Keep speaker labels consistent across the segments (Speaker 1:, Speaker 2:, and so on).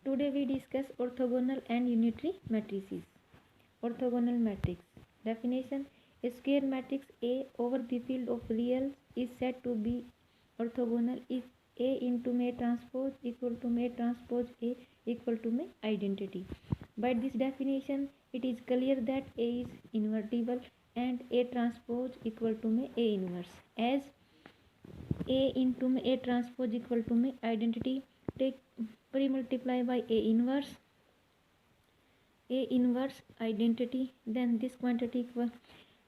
Speaker 1: Today we discuss orthogonal and unitary matrices. Orthogonal matrix. Definition: a square matrix A over the field of reals is said to be orthogonal if A into A transpose equal to A transpose A equal to A identity. By this definition, it is clear that A is invertible and A transpose equal to A inverse. As A into A transpose equal to A identity, take pre-multiply by A inverse identity, then this quantity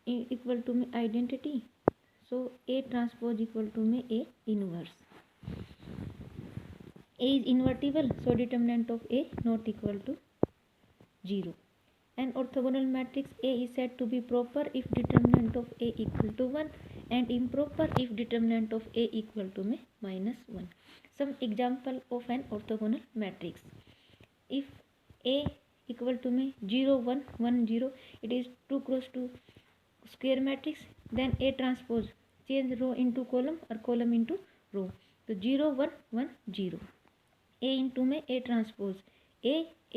Speaker 1: equal to identity, so A transpose equal to A inverse. A is invertible, so determinant of A not equal to 0. An orthogonal matrix A is said to be proper if determinant of A equal to 1 and improper if determinant of A equal to -1. Some example of an orthogonal matrix: if A equal to 0 1 1 0, it is 2 cross 2 square matrix. Then A transpose, change row into column or column into row, so 0 1 1 0. A into A transpose,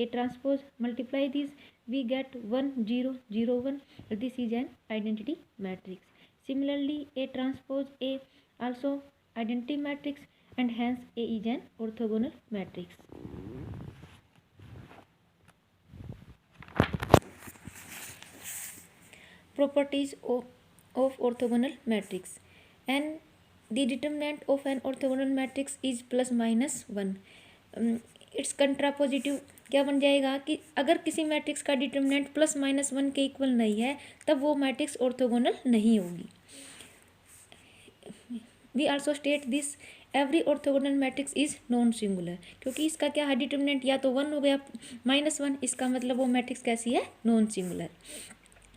Speaker 1: A transpose, multiply these, we get 1 0 0 1. This is an identity matrix. Similarly, A transpose A also identity matrix, and hence A is an orthogonal matrix. Properties of orthogonal matrix. And the determinant of an orthogonal matrix is ±1. It's कंट्रापोजिटिव क्या बन जाएगा कि अगर किसी matrix का determinant +-1 के equal नहीं है तब वो मैट्रिक्स ऑर्थोगोनल नहीं होगी. We also state this every orthogonal matrix is non singular, क्योंकि इसका क्या है डिटर्मिनेंट या तो 1 हो गया -1, इसका मतलब वो मैट्रिक्स कैसी है, non singular.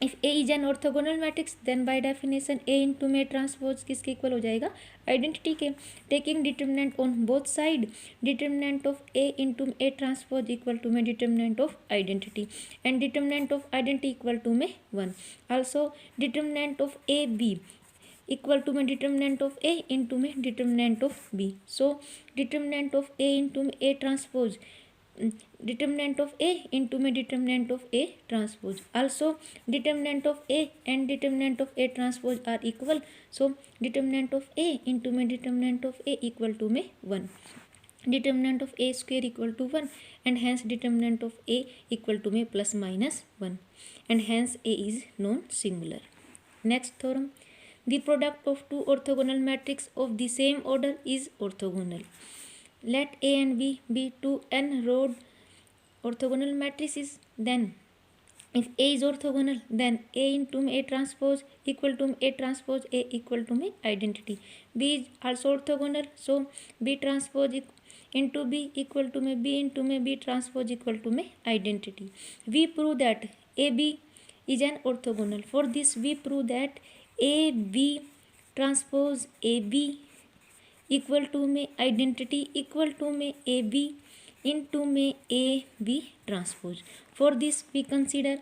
Speaker 1: If A is an orthogonal matrix then by definition A into A transpose किसके इक्वल हो जाएगा, आइडेंटिटी के. Taking determinant on both side, determinant of A into A transpose equal to determinant of identity, and determinant of identity equal to 1. Also determinant of A B equal to determinant of A into determinant of B. So determinant of A into A transpose, determinant of A into determinant of A transpose. Also determinant of A and determinant of A transpose are equal, so determinant of A into determinant of A equal to 1. Determinant of A square equal to 1, and hence determinant of A equal to ±1, and hence A is non-singular. Next theorem: the product of two orthogonal matrices of the same order is orthogonal. Let A and B be two n-rowed orthogonal matrices. Then if A is orthogonal, then A into A transpose equal to A transpose A equal to identity. B is also orthogonal, so B transpose into B equal to B into B transpose equal to identity. We prove that AB is an orthogonal. For this we prove that AB transpose AB equal to identity equal to AB into AB transpose. For this we consider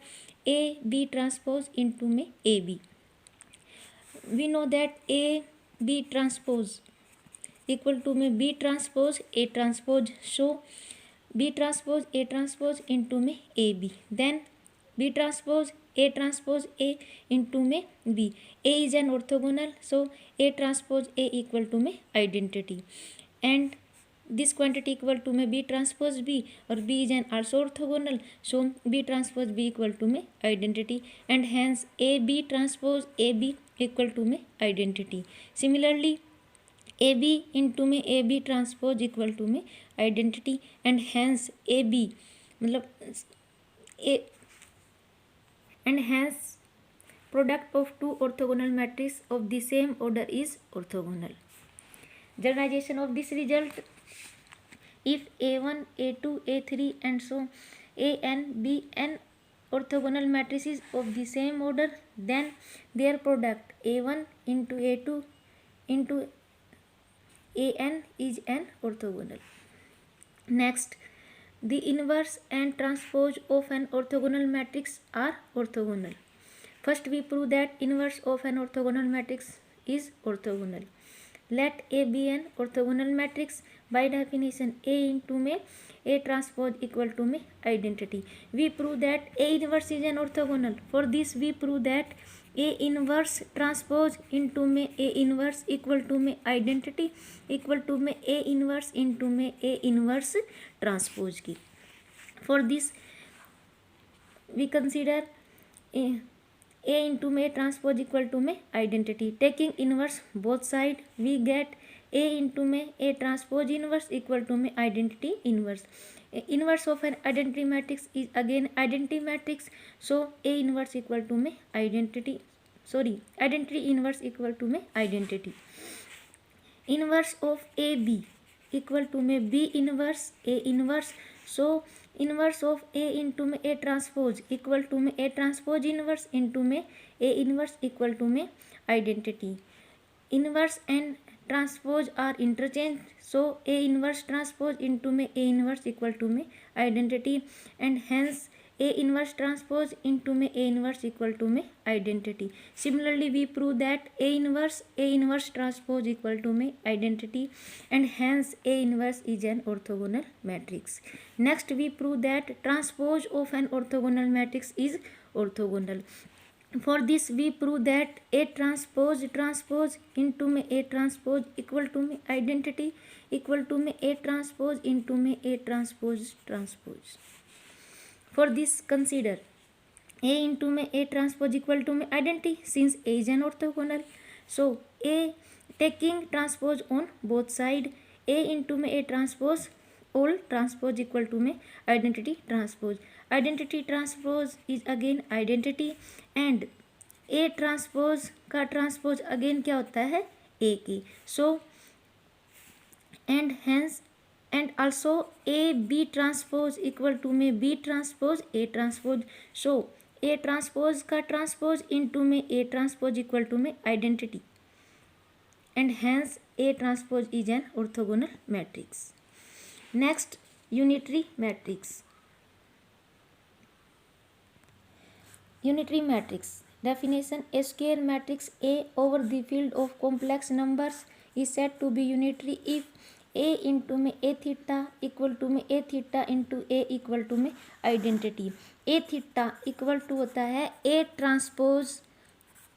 Speaker 1: AB transpose into AB. We know that AB transpose equal to B transpose A transpose, so B transpose A transpose into AB, then B transpose A transpose A into B. A is an orthogonal, so A transpose A equal to identity, and this quantity equal to B transpose B, or B is an also orthogonal, so B transpose B equal to identity, and hence AB transpose AB equal to identity. Similarly AB into AB transpose equal to identity, and hence AB मतलब A, and hence product of two orthogonal matrices of the same order is orthogonal. Generalization of this result: if A1, A2, A3 and so An be n orthogonal matrices of the same order, then their product A1 into A2 into An is an orthogonal. Next, the inverse and transpose of an orthogonal matrix are orthogonal. First we prove that inverse of an orthogonal matrix is orthogonal. Let A be an orthogonal matrix by definition A into में A transpose equal to में identity. We prove that A inverse is an orthogonal. For this we prove that A inverse transpose into में A inverse equal to में identity equal to में A inverse into में A inverse transpose की. For this we consider A into में transpose equal to में identity. Taking inverse both side we get A into में A transpose inverse equal to में identity inverse. Inverse of an identity matrix is again identity matrix. So A inverse equal to में identity inverse equal to में identity. Inverse of AB equal to में B inverse A inverse. So inverse of A into में A transpose equal to में A transpose inverse into में A inverse equal to में identity. Inverse and transpose are interchanged. So A inverse transpose into में A inverse equal to में identity and hence A inverse transpose into में A inverse equal to में identity. Similarly we prove that A inverse transpose equal to में identity and hence A inverse is an orthogonal matrix. Next we prove that transpose of an orthogonal matrix is orthogonal. For this we prove that A transpose into में A transpose equal to में identity equal to में A transpose into में A transpose. For this consider A into में A transpose equal to में identity since A is an orthogonal. So A taking transpose on both side A into में A transpose all transpose equal to में identity transpose. Identity transpose is again identity and A transpose का transpose again क्या होता है A की. So and hence and also A B transpose equal to में B transpose A transpose. So A transpose का transpose into में A transpose equal to में identity and hence A transpose is an orthogonal matrix. Next unitary matrix. Unitary matrix definition: a square matrix A over the field of complex numbers is said to be unitary if A into में A theta equal to में A theta into A equal to में identity. A theta equal to होता है A transpose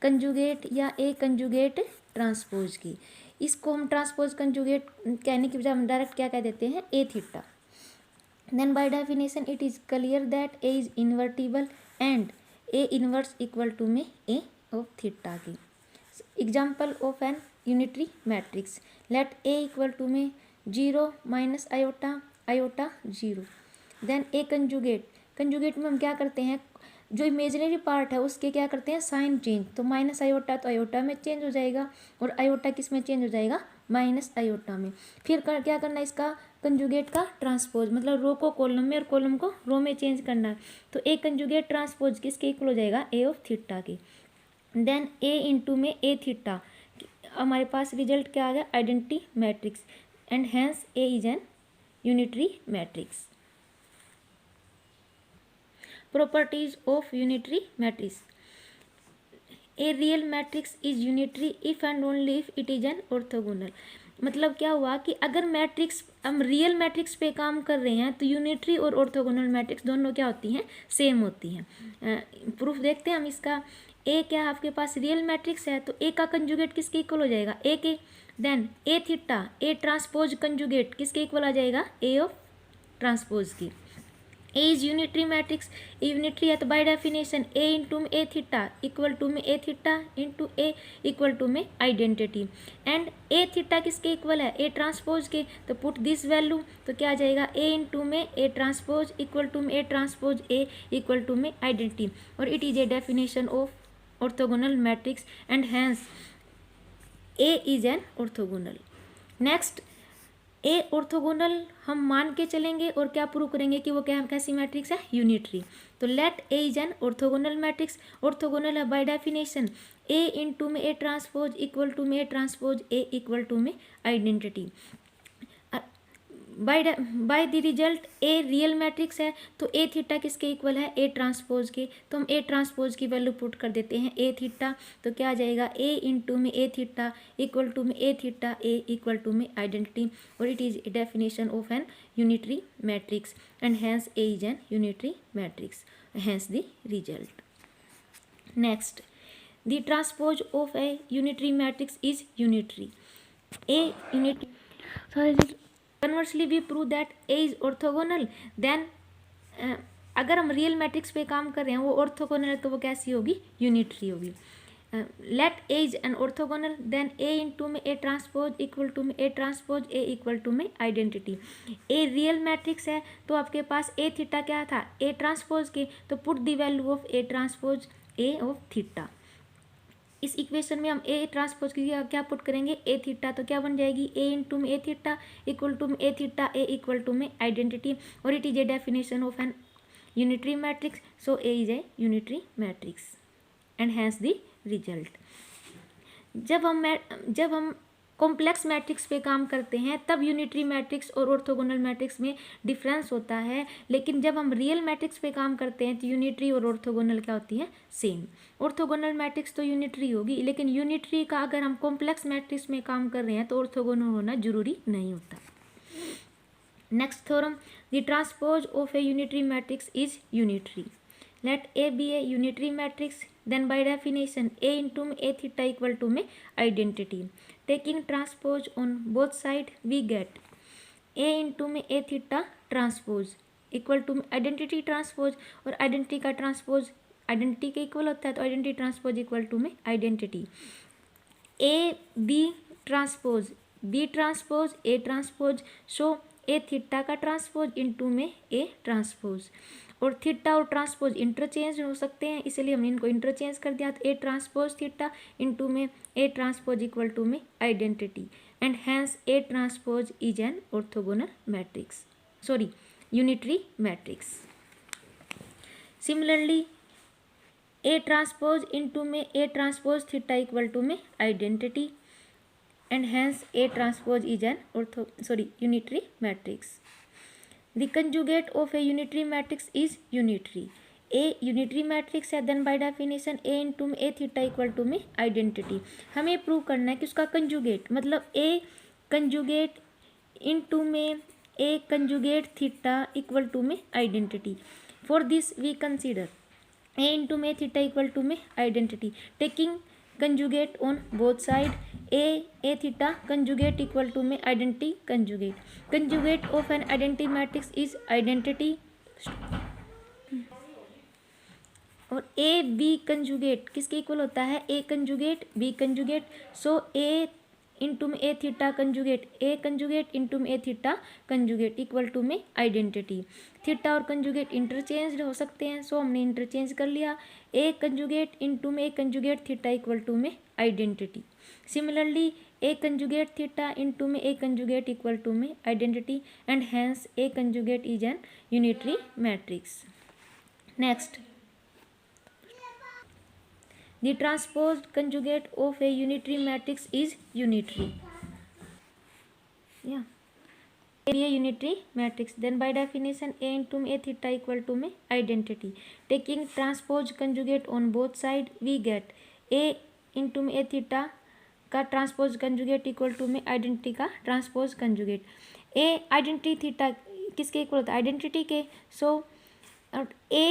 Speaker 1: conjugate या A conjugate transpose की. इसको हम transpose conjugate कहने की बजाय हम डायरेक्ट क्या कह देते हैं A theta. Then by definition it is clear that A is invertible and A inverse equal to में A of theta की. Example of an unitary matrix. Let A equal to में 0 minus iota 0. Then A conjugate में हम क्या करते हैं, जो imaginary part है उसके क्या करते हैं साइन चेंज. तो माइनस आयोटा तो आयोटा में चेंज हो जाएगा और आयोटा किस में चेंज हो जाएगा माइनस आयोटा में. फिर क्या करना है इसका कंजुगेट का ट्रांसपोज, मतलब रो को कॉलम में और कॉलम को रो में चेंज करना है. तो ए कंजुगेट ट्रांसपोज किसके इक्वल हो जाएगा ए ऑफ थीटा की. देन ए इंटू में ए थीटा, हमारे पास रिजल्ट क्या आ गया identity matrix and hence A is an unitary matrix. Properties of unitary matrix. A real matrix is unitary if and only if it is an orthogonal. मतलब क्या हुआ कि अगर मैट्रिक्स हम रियल मैट्रिक्स पे काम कर रहे हैं तो यूनिटरी और ऑर्थोगोनल मैट्रिक्स दोनों क्या होती हैं सेम होती हैं. प्रूफ देखते हैं हम इसका. ए क्या आपके पास रियल मैट्रिक्स है तो ए का कंजुगेट किसके इक्वल हो जाएगा ए के. Then A theta A transpose conjugate किसके इक्वल आ जाएगा ए ऑफ ट्रांसपोज की. A is unitary matrix, unitary है तो बाय डेफिनेशन ए इंटू में ए थीटा इक्वल टू में A theta into A equal to में आइडेंटिटी. एंड ए थीटा किसके इक्वल है ए ट्रांसपोज के, तो पुट दिस वैल्यू तो क्या आ जाएगा ए इंटू में ए ट्रांसपोज इक्वल टू में A transpose A equal to में आइडेंटिटी. और it is a definition of orthogonal matrix and hence A is an orthogonal. Next A orthogonal हम मान के चलेंगे और क्या प्रूव करेंगे कि वो क्या कैसी मैट्रिक्स है यूनिटरी. तो let A is an orthogonal matrix. Orthogonal है बाय डेफिनेशन ए इंटू में ए ट्रांसपोज इक्वल टू में A transpose A equal to में identity. By the result A real matrix है, तो ए थीटा किसके इक्वल है, ए ट्रांसपोज के, तो हम ए ट्रांसपोज की वैल्यू पुट कर देते हैं ए थीटा, तो क्या आ जाएगा ए इंटू में ए थीटा इक्वल टू में A theta A equal to में आइडेंटिटी, और it is definition of an unitary matrix and hence A is an unitary matrix, hence the result. Next, the transpose of a unitary matrix is unitary. A unitary. Conversely, we prove that A is orthogonal. Then, अगर हम real matrix पे काम कर रहे हैं, वो orthogonal है, तो वो कैसी होगी, यूनिटरी होगी. Let A is an orthogonal, then A into में ए ट्रांसपोज इक्वल टू में A transpose A equal to में आइडेंटिटी. ए रियल मैट्रिक्स है, तो आपके पास ए थीटा क्या था, ए ट्रांसपोज के, तो put the value of A transpose A of theta. इस इक्वेशन में हम ए ट्रांसपोज की क्या पुट करेंगे, ए थीटा, तो क्या बन जाएगी ए इंटू में ए थीटा इक्वल टू में A theta A equal to में आइडेंटिटी, और it is a definition of an unitary matrix, so A is a unitary matrix and hence the result. जब हम कॉम्प्लेक्स मैट्रिक्स पे काम करते हैं तब यूनिटरी मैट्रिक्स और ऑर्थोगोनल मैट्रिक्स में डिफरेंस होता है, लेकिन जब हम रियल मैट्रिक्स पे काम करते हैं तो यूनिटरी और ऑर्थोगोनल क्या होती है, सेम. ऑर्थोगोनल मैट्रिक्स तो यूनिटरी होगी, लेकिन यूनिटरी का अगर हम कॉम्प्लेक्स मैट्रिक्स में काम कर रहे हैं तो ऑर्थोगोनल होना जरूरी नहीं होता. Next theorem, the transpose of A unitary matrix is unitary. Let A be a unitary matrix, then by definition A into A theta equal to में identity. Taking transpose on both side we get A into A theta transpose equal to identity transpose, और identity का transpose identity के equal होता है, तो identity transpose equal to identity. A B transpose B transpose A transpose, so A theta का transpose into में A transpose, और theta और ट्रांसपोज इंटरचेंज हो सकते हैं, इसलिए हमने इनको इंटरचेंज कर दिया. तो ए ट्रांसपोज थीटा इंटू में ए ट्रांसपोज इक्वल टू में identity, and hence A transpose is an orthogonal matrix, sorry unitary matrix. Similarly A transpose into में A transpose theta equal to में identity, and hence A transpose is an unitary matrix. The conjugate of a unitary matrix is unitary. A unitary matrix है, then by definition A into A theta equal to में identity. हमें prove करना है कि उसका conjugate मतलब A conjugate into में A conjugate theta equal to में identity. For this we consider A into A theta equal to में आइडेंटिटी, taking conjugate on both side. A theta conjugate equal to में identity conjugate. Conjugate of an identity matrix is identity, और A B conjugate किसके equal होता है, A conjugate B conjugate, so A into में A theta conjugate A conjugate into में A theta conjugate equal to में identity. Theta और conjugate interchange हो सकते हैं, सो हमने इंटरचेंज कर लिया. ए कंजुगेट इंटू में A conjugate theta equal to में identity. Similarly A conjugate theta into में ए कंजुगेट इक्वल टू में identity, and hence A conjugate is an unitary matrix. Next, the transposed conjugate of a unitary matrix is unitary. Yeah, A a unitary matrix, then by definition A into A theta equal to में identity. Taking transpose conjugate on both side we get A into A theta का transpose conjugate equal to में identity का transpose conjugate. A identity theta किसके equal होता है, identity के, so A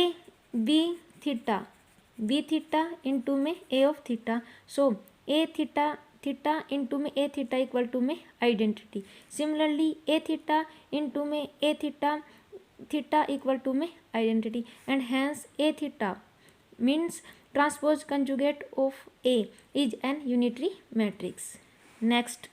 Speaker 1: B theta B theta into में A of theta, so A theta theta into में A theta equal to में identity. Similarly A theta into में A theta theta equal to में identity, and hence A theta means transpose conjugate of A is an unitary matrix. Next,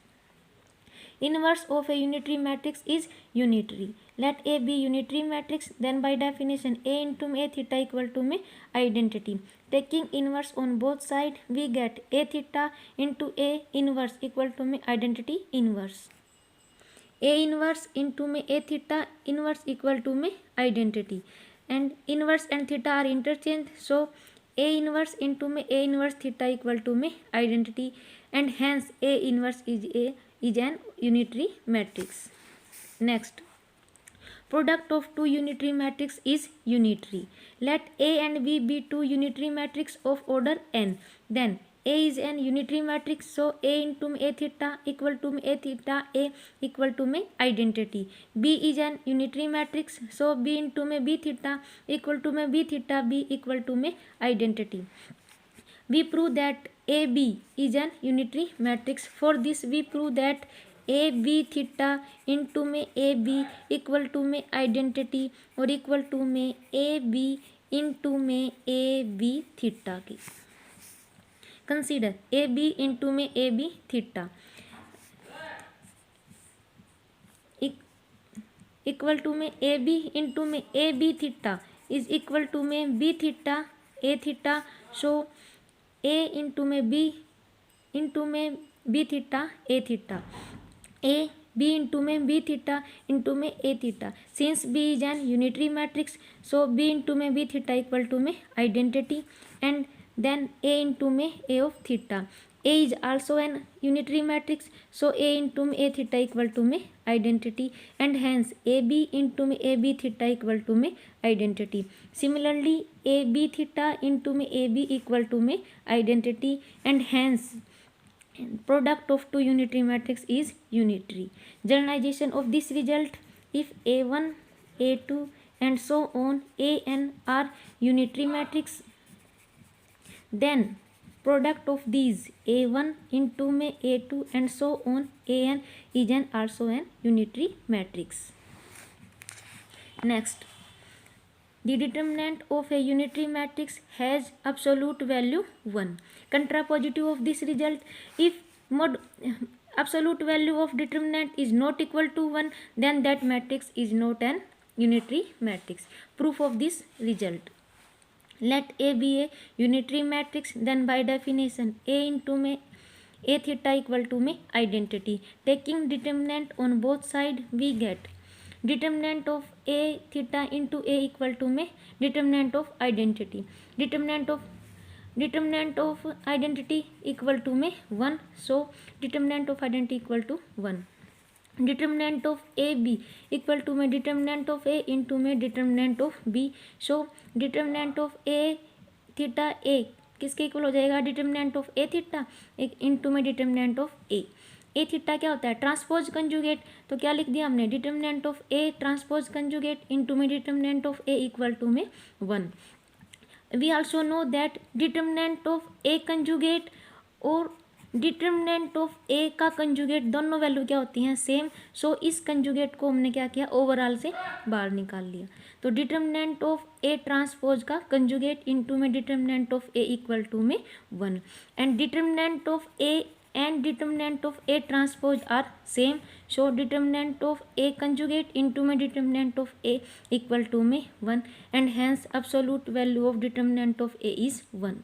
Speaker 1: inverse of a unitary matrix is unitary. Let A be unitary matrix, then by definition A into A theta equal to में identity. Taking inverse on both side we get A theta into A inverse equal to में identity inverse. A inverse into में A theta inverse equal to में identity, and inverse and theta are interchanged, so A inverse into में A inverse theta equal to में identity, and hence A inverse is an unitary matrix. Next, product of two unitary matrix is unitary. Let A and B be two unitary matrix of order n. Then A is an unitary matrix, so A into A theta equal to A theta A equal to identity. B is an unitary matrix, so B into B theta equal to B theta B equal to identity. We prove that AB is an unitary matrix. For this we prove that A B theta into AB equal to identity और equal to AB into AB theta की. Consider AB into AB theta equal to AB into AB theta is equal to B theta A theta. So A into B into B theta A theta. A B into B theta into A theta. Since B is an unitary matrix, so B into B theta equal to identity, and then A into A of theta. A is also an unitary matrix, so A into A theta equal to identity, and hence AB into AB theta equal to identity. Similarly, AB theta into AB equal to identity, and hence product of two unitary matrix is unitary. Generalization of this result: if A1, A2 and so on An are unitary matrix, then product of these A1 into A2 and so on An is also an unitary matrix. Next, the determinant of a unitary matrix has absolute value 1. Contrapositive of this result: if mod absolute value of determinant is not equal to 1, then that matrix is not an unitary matrix. Proof of this result: let A be a unitary matrix, then by definition A into A theta equal to identity. Taking determinant on both sides, we get determinant of A theta into A equal to determinant of identity. Determinant of identity equal to 1, so determinant of identity equal to 1. Determinant of AB equal to determinant of A into determinant of B, so determinant of A theta A किसके equal हो जाएगा? Determinant of A theta into में determinant of A theta क्या होता है? Transpose conjugate. तो क्या लिख दिया हमने? Determinant of A transpose conjugate into में determinant of A equal to 1. We also know that determinant of A conjugate और डिटर्मिनेंट ऑफ A का कंजुगेट दोनों वैल्यू क्या होती हैं? सेम. सो इस कंजुगेट को हमने क्या किया? ओवरऑल से बाहर निकाल लिया. तो डिटर्मिनेंट ऑफ A ट्रांसपोज का कंजुगेट इंटू में determinant of A equal to 1. And determinant of A and determinant of A transpose are same, so determinant of A conjugate into my determinant of A equal to 1, and hence absolute value of determinant of A is 1.